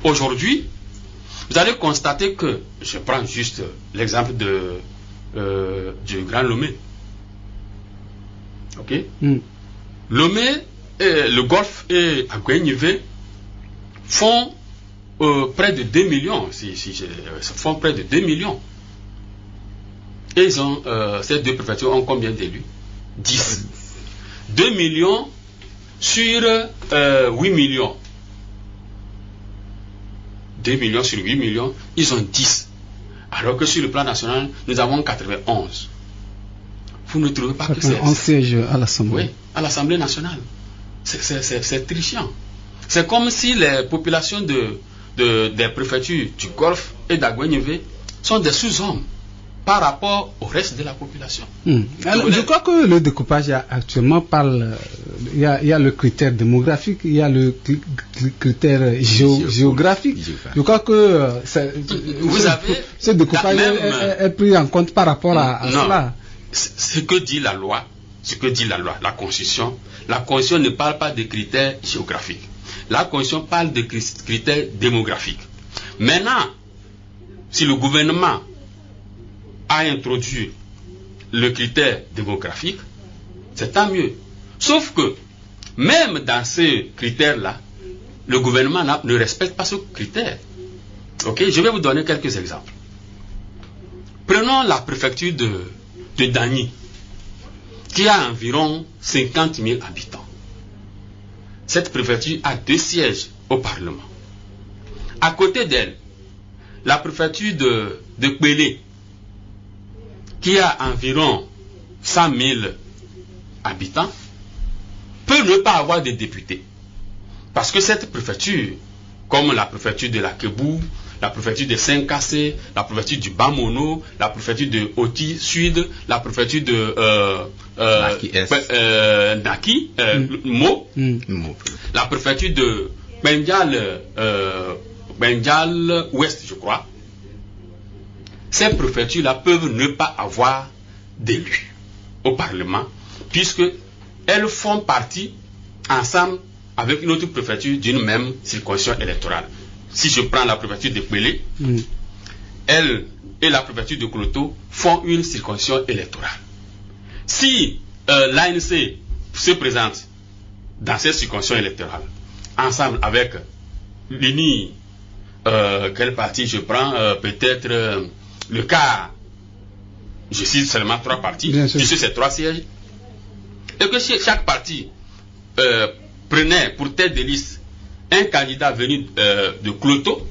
Aujourd'hui, vous allez constater que, je prends juste l'exemple du Grand Lomé. Ok? Lomé, le Golfe et Aguenivé font près de 2 millions. Font près de 2 millions. Et ils ont, ces deux préfectures ont combien d'élus? 10. 2 millions sur 8 millions. 2 millions sur 8 millions, ils ont 10. Alors que sur le plan national, nous avons 91. Vous ne trouvez pas que c'est... 11 sièges à l'Assemblée. Oui, à l'Assemblée nationale. C'est trichant. C'est comme si les populations des préfectures du Golfe et d'Aguenivé sont des sous-hommes par rapport au reste de la population. Alors, je crois que le découpage actuellement parle, il y a le critère démographique, il y a le critère géographique. Je crois que ce découpage est pris en compte par rapport à cela. Ce que dit la loi, la Constitution ne parle pas de critères géographiques. La Constitution parle de critères démographiques. Maintenant, si le gouvernement a introduit le critère démographique, c'est tant mieux. Sauf que, même dans ces critères-là, le gouvernement ne respecte pas ce critère. Ok, je vais vous donner quelques exemples. Prenons la préfecture de Dagny, qui a environ 50 000 habitants. Cette préfecture a 2 sièges au Parlement. À côté d'elle, la préfecture de Kbélé, qui a environ 100 000 habitants, peut ne pas avoir de députés. Parce que cette préfecture, comme la préfecture de la Kébou, la préfecture de Saint-Cassé, la préfecture du Bamono, la préfecture de Oti Sud, la préfecture de Naki, Mo, la préfecture de Bengal Ouest, je crois. Ces préfectures-là peuvent ne pas avoir d'élus au Parlement, puisqu'elles font partie ensemble avec une autre préfecture d'une même circonscription électorale. Si je prends la préfecture de Kbélé, elle et la préfecture de Kloto font une circonscription électorale. Si l'ANC se présente dans cette circonscription électorale, ensemble avec l'UNI, quel parti je prends, peut-être le cas, je cite seulement 3 partis, puisque c'est 3 sièges, et que chaque parti prenait pour tête de liste un candidat venu de Kloto,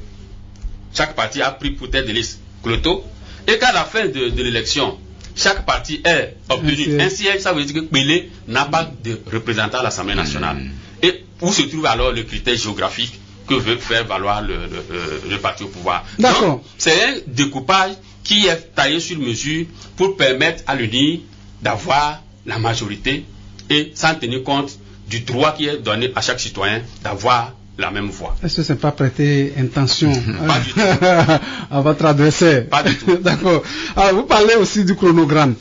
chaque parti a pris pour tête de liste Kloto, et qu'à la fin de l'élection, chaque parti ait obtenu un siège, ça veut dire que Kbélé n'a pas de représentant à l'Assemblée nationale. Et où se trouve alors le critère géographique que veut faire valoir le parti au pouvoir? Donc, c'est un découpage qui est taillé sur mesure pour permettre à l'UNI d'avoir la majorité et sans tenir compte du droit qui est donné à chaque citoyen d'avoir la même voix. Est-ce que ce n'est pas prêter intention Pas du tout. à votre adversaire? Pas du tout. D'accord. Alors, vous parlez aussi du chronogramme.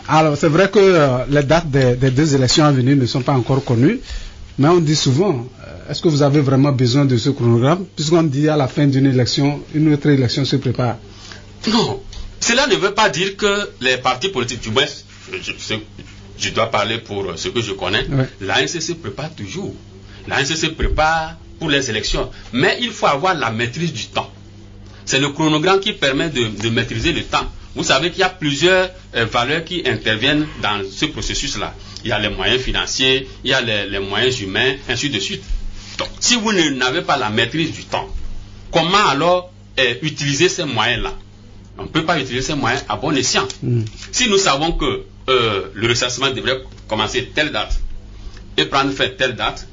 Alors, c'est vrai que les dates des 2 élections à venir ne sont pas encore connues, mais on dit souvent, est-ce que vous avez vraiment besoin de ce chronogramme, puisqu'on dit à la fin d'une élection, une autre élection se prépare? Non, cela ne veut pas dire que les partis politiques, du moins, je dois parler pour ce que je connais, l'ANC se prépare toujours. L'ANC se prépare pour les élections, mais il faut avoir la maîtrise du temps. C'est le chronogramme qui permet de maîtriser le temps. Vous savez qu'il y a plusieurs valeurs qui interviennent dans ce processus-là. Il y a les moyens financiers, il y a les moyens humains, ainsi de suite. Donc, si vous n'avez pas la maîtrise du temps, comment alors utiliser ces moyens-là? On ne peut pas utiliser ces moyens à bon escient. Si nous savons que le recensement devrait commencer telle date et prendre fin telle date,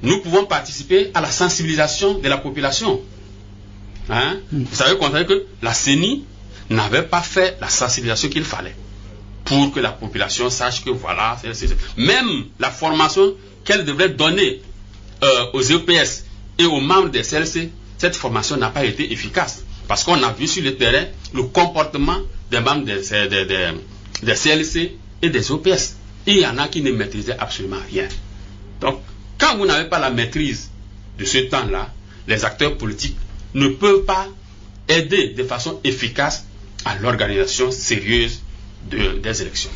nous pouvons participer à la sensibilisation de la population. Hein? Vous savez que la CENI n'avait pas fait la sensibilisation qu'il fallait pour que la population sache que voilà, même la formation qu'elle devrait donner aux EPS et aux membres des CLC, cette formation n'a pas été efficace parce qu'on a vu sur le terrain le comportement des membres des CLC et des OPS. Et il y en a qui ne maîtrisaient absolument rien. Donc, quand vous n'avez pas la maîtrise de ce temps-là, les acteurs politiques ne peuvent pas aider de façon efficace à l'organisation sérieuse des élections.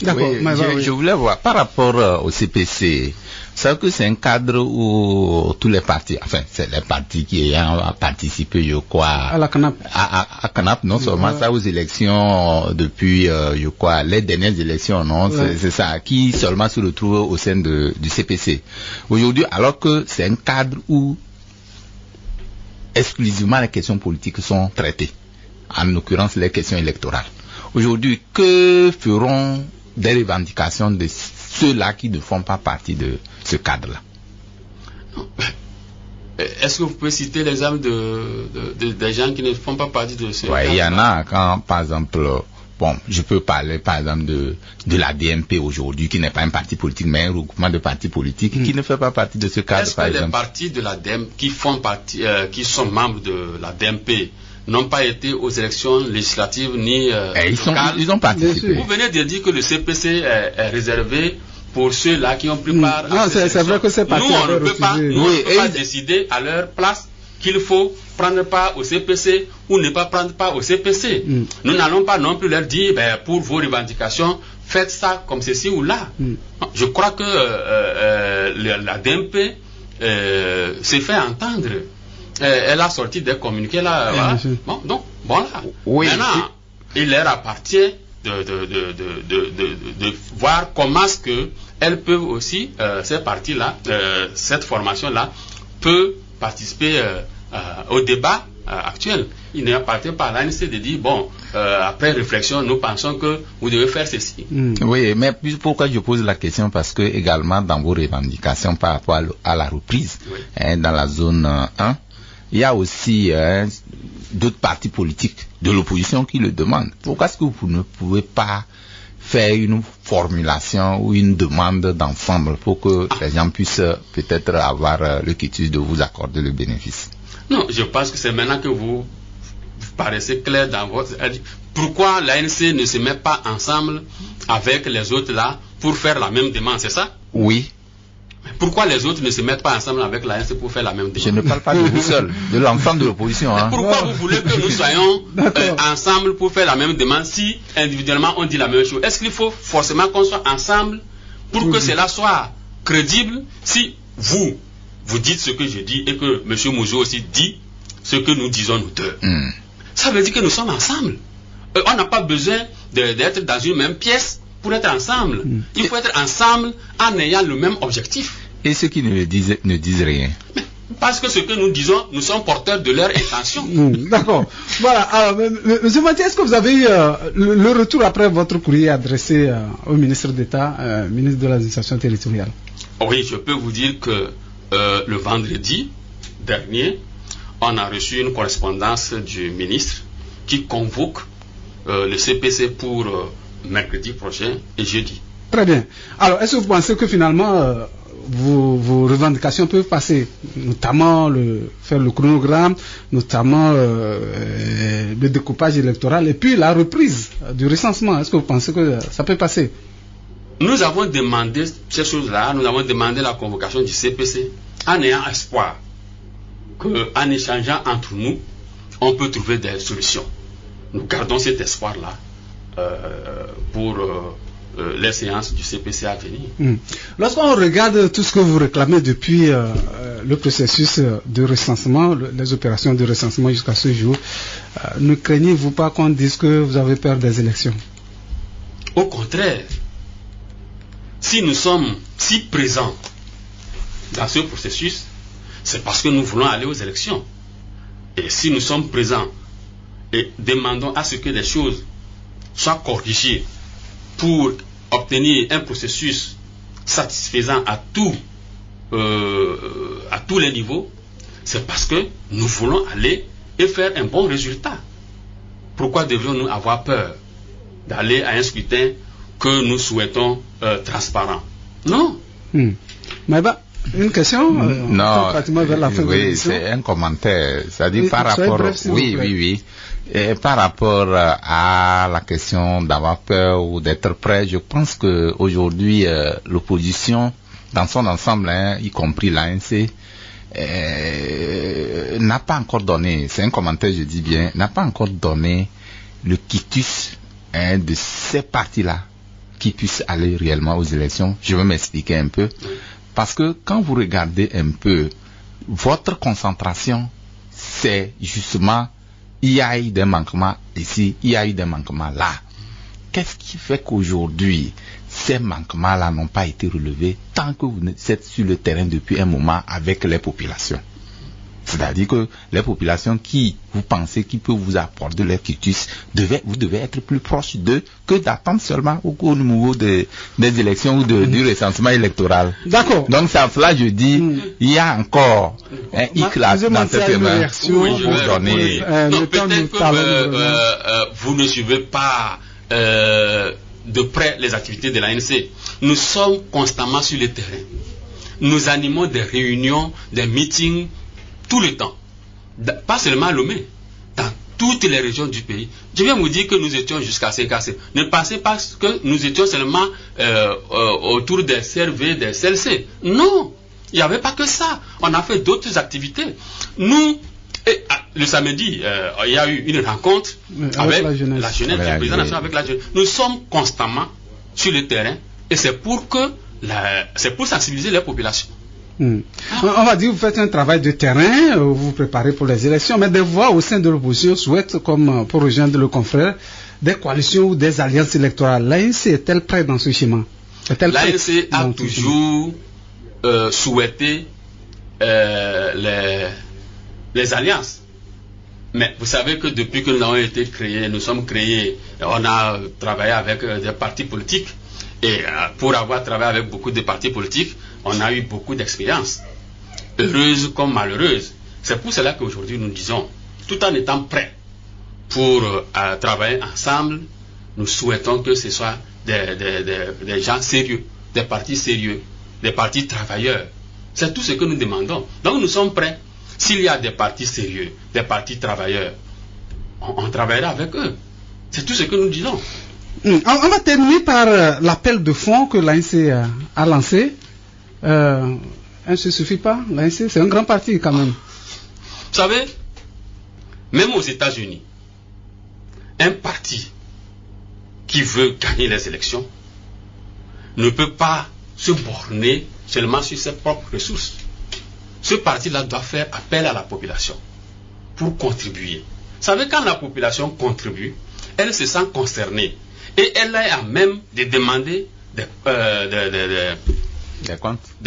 D'accord. Oui, je voulais voir par rapport au CPC. Vous savez que c'est un cadre où tous les partis, enfin c'est les partis qui ont participé, je crois, à la CNAP. À CNAP, non seulement ça aux élections depuis, je crois, les dernières élections, non, c'est ça, qui seulement se retrouvent au sein du CPC. Aujourd'hui, alors que c'est un cadre où exclusivement les questions politiques sont traitées, en l'occurrence les questions électorales. Aujourd'hui, que feront des revendications de ceux-là qui ne font pas partie de ce cadre-là? Est-ce que vous pouvez citer l'exemple des gens qui ne font pas partie de ce cadre? Oui, il y en a, quand, par exemple, bon, je peux parler par exemple de la DMP aujourd'hui, qui n'est pas un parti politique, mais un regroupement de partis politiques qui ne fait pas partie de ce cadre. Est-ce que les partis de la DMP qui font partie, qui sont membres de la DMP, n'ont pas été aux élections législatives ni ils ont participé. Vous venez de dire que le CPC est réservé pour ceux-là qui ont pris part à ces élections. C'est vrai que c'est parti. Nous, on ne peut pas décider à leur place qu'il faut prendre part au CPC ou ne pas prendre part au CPC. Nous n'allons pas non plus leur dire, pour vos revendications, faites ça comme ceci ou là. Je crois que la DMP s'est fait entendre. Elle a sorti des communiqués là. Voilà. Bon, donc, voilà. Oui. Maintenant, il leur appartient de voir comment est-ce que elles peuvent aussi, ces parties-là, cette formation-là, peut participer au débat actuel. Il n'appartient pas à l'ANC de dire, bon, après réflexion, nous pensons que vous devez faire ceci. Oui, mais pourquoi je pose la question? Parce que également dans vos revendications par rapport à la reprise, dans la zone 1, il y a aussi d'autres partis politiques de l'opposition qui le demandent. Pourquoi est-ce que vous ne pouvez pas faire une formulation ou une demande d'ensemble pour que les gens puissent peut-être avoir le quitus de vous accorder le bénéfice? Non, je pense que c'est maintenant que vous paraissez clair dans votre... Pourquoi l'ANC ne se met pas ensemble avec les autres là pour faire la même demande, c'est ça? Oui. Pourquoi les autres ne se mettent pas ensemble avec l'ANC pour faire la même demande? Je ne parle pas de vous seul, de l'ensemble de l'opposition. Pourquoi vous voulez que nous soyons ensemble pour faire la même demande si individuellement on dit la même chose? Est-ce qu'il faut forcément qu'on soit ensemble pour que cela soit crédible? Si vous dites ce que je dis et que M. Mouzo aussi dit ce que nous disons nous deux, ça veut dire que nous sommes ensemble. On n'a pas besoin d'être dans une même pièce pour être ensemble. Il faut être ensemble en ayant le même objectif. Et ceux qui ne disent rien? Parce que ce que nous disons, nous sommes porteurs de leur intention. D'accord. Voilà. Alors, Monsieur Mathieu, est-ce que vous avez eu le retour après votre courrier adressé au ministre d'État, ministre de l'administration territoriale? Oui, je peux vous dire que le vendredi dernier, on a reçu une correspondance du ministre qui convoque le CPC pour mercredi prochain et jeudi. Très bien. Alors, est-ce que vous pensez que finalement, vos revendications peuvent passer, notamment faire le chronogramme, notamment le découpage électoral et puis la reprise du recensement. Est-ce que vous pensez que ça peut passer? Nous avons demandé ces choses-là, nous avons demandé la convocation du CPC en ayant espoir qu'en échangeant entre nous, on peut trouver des solutions. Nous gardons cet espoir-là pour les séances du CPC à venir. Lorsqu'on regarde tout ce que vous réclamez depuis le processus de recensement, les opérations de recensement jusqu'à ce jour, ne craignez-vous pas qu'on dise que vous avez peur des élections? Au contraire, si nous sommes si présents dans ce processus, c'est parce que nous voulons aller aux élections. Et si nous sommes présents et demandons à ce que les choses soient corrigées pour obtenir un processus satisfaisant à tous les niveaux, c'est parce que nous voulons aller et faire un bon résultat. Pourquoi devrions-nous avoir peur d'aller à un scrutin que nous souhaitons transparent? Non. Une question non, pratiquement vers la fin oui, c'est un commentaire. C'est-à-dire par rapport, Et par rapport à la question d'avoir peur ou d'être prêt, je pense que aujourd'hui l'opposition, dans son ensemble, y compris l'ANC, n'a pas encore donné. C'est un commentaire, je dis bien, n'a pas encore donné le quitus de ces partis-là qui puissent aller réellement aux élections. Je vais m'expliquer un peu. Parce que quand vous regardez un peu, votre concentration, c'est justement, il y a eu des manquements ici, il y a eu des manquements là. Qu'est-ce qui fait qu'aujourd'hui, ces manquements-là n'ont pas été relevés tant que vous êtes sur le terrain depuis un moment avec les populations? C'est-à-dire que les populations qui vous pensez qui peuvent vous apporter leur quitus, vous devez être plus proche d'eux que d'attendre seulement au niveau des élections ou du recensement électoral. D'accord. Donc c'est à cela je dis, il y a encore un hic là dans cette erreur pour donner. Non, peut-être que vous ne suivez pas de près les activités de l'ANC. Nous sommes constamment sur le terrain. Nous animons des réunions, des meetings tout le temps, pas seulement à Lomé, dans toutes les régions du pays. Je viens vous dire que nous étions jusqu'à 5AC. Ne pensez pas que nous étions seulement autour des CRV, des CLC. Non, il n'y avait pas que ça. On a fait d'autres activités. Nous, le samedi, il y a eu une rencontre avec la jeunesse, du président national avec la jeunesse. Nous sommes constamment sur le terrain et c'est pour sensibiliser les populations. On va dire que vous faites un travail de terrain, vous vous préparez pour les élections, mais des voix au sein de l'opposition souhaitent, comme pour rejoindre le confrère, des coalitions ou des alliances électorales. L'ANC est-elle prête dans ce schéma? L'ANC a toujours souhaité les alliances. Mais vous savez que depuis que nous avons été créés, nous sommes créés, on a travaillé avec des partis politiques. Et pour avoir travaillé avec beaucoup de partis politiques, on a eu beaucoup d'expérience, heureuse comme malheureuse. C'est pour cela qu'aujourd'hui nous disons, tout en étant prêts pour travailler ensemble, nous souhaitons que ce soit des gens sérieux, des partis sérieux, des partis travailleurs. C'est tout ce que nous demandons. Donc nous sommes prêts. S'il y a des partis sérieux, des partis travailleurs, on travaillera avec eux. C'est tout ce que nous disons. On va terminer par l'appel de fonds que l'ANC a lancé. Ça ne suffit pas, l'ANC, c'est un grand parti quand même. Vous savez, même aux États-Unis, un parti qui veut gagner les élections ne peut pas se borner seulement sur ses propres ressources. Ce parti-là doit faire appel à la population pour contribuer. Vous savez, quand la population contribue, elle se sent concernée. Et elle est à même de demander des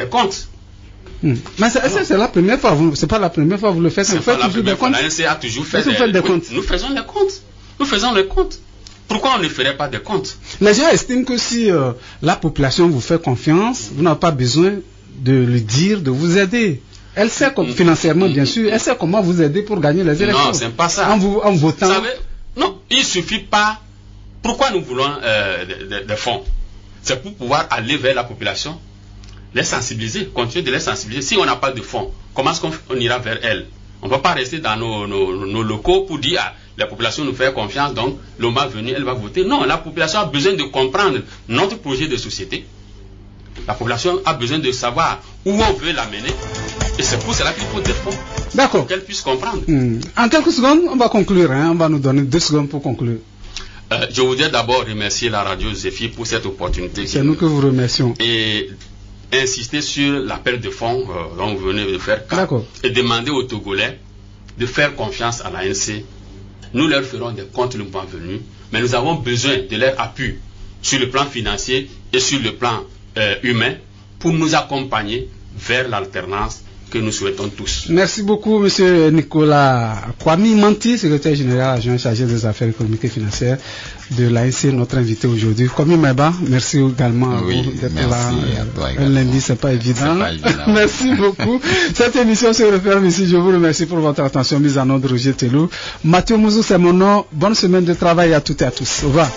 comptes. Mais c'est la première fois, c'est pas la première fois que vous le faites. Vous faites toujours des comptes. L'ANC a toujours fait des comptes. Nous faisons les comptes. Nous faisons les comptes. Pourquoi on ne ferait pas des comptes? Les gens estiment que si la population vous fait confiance, vous n'avez pas besoin de le dire, de vous aider. Elle sait financièrement, bien sûr, elle sait comment vous aider pour gagner les élections. Non, c'est pas ça. En votant. Vous savez, non, il suffit pas. Pourquoi nous voulons des fonds? C'est pour pouvoir aller vers la population, les sensibiliser, continuer de les sensibiliser. Si on n'a pas de fonds, comment est-ce qu'on ira vers elles? On ne va pas rester dans nos locaux pour dire la population nous fait confiance, donc le moment venu, elle va voter. Non, la population a besoin de comprendre notre projet de société. La population a besoin de savoir où on veut l'amener. Et c'est pour cela qu'il faut des fonds. D'accord. Pour qu'elle puisse comprendre. En quelques secondes, on va conclure. On va nous donner 2 secondes pour conclure. Je voudrais d'abord remercier la radio Zéphyr pour cette opportunité. C'est nous que vous remercions. Et insister sur l'appel de fonds dont vous venez de faire cas. D'accord. Et demander aux Togolais de faire confiance à l'ANC. Nous leur ferons des comptes le moment venu, mais nous avons besoin de leur appui sur le plan financier et sur le plan humain pour nous accompagner vers l'alternance que nous souhaitons tous. Merci beaucoup, M. Nicolas Kwame Manti, secrétaire général adjoint chargé des affaires économiques et financières de l'ANC, notre invité aujourd'hui. Kwame Maïba, merci également à vous d'être là. Un lundi, c'est pas évident. Merci beaucoup. Cette émission se referme ici. Je vous remercie pour votre attention. Mise en ordre Roger Telou. Mathieu Mouzou, c'est mon nom. Bonne semaine de travail à toutes et à tous. Au revoir.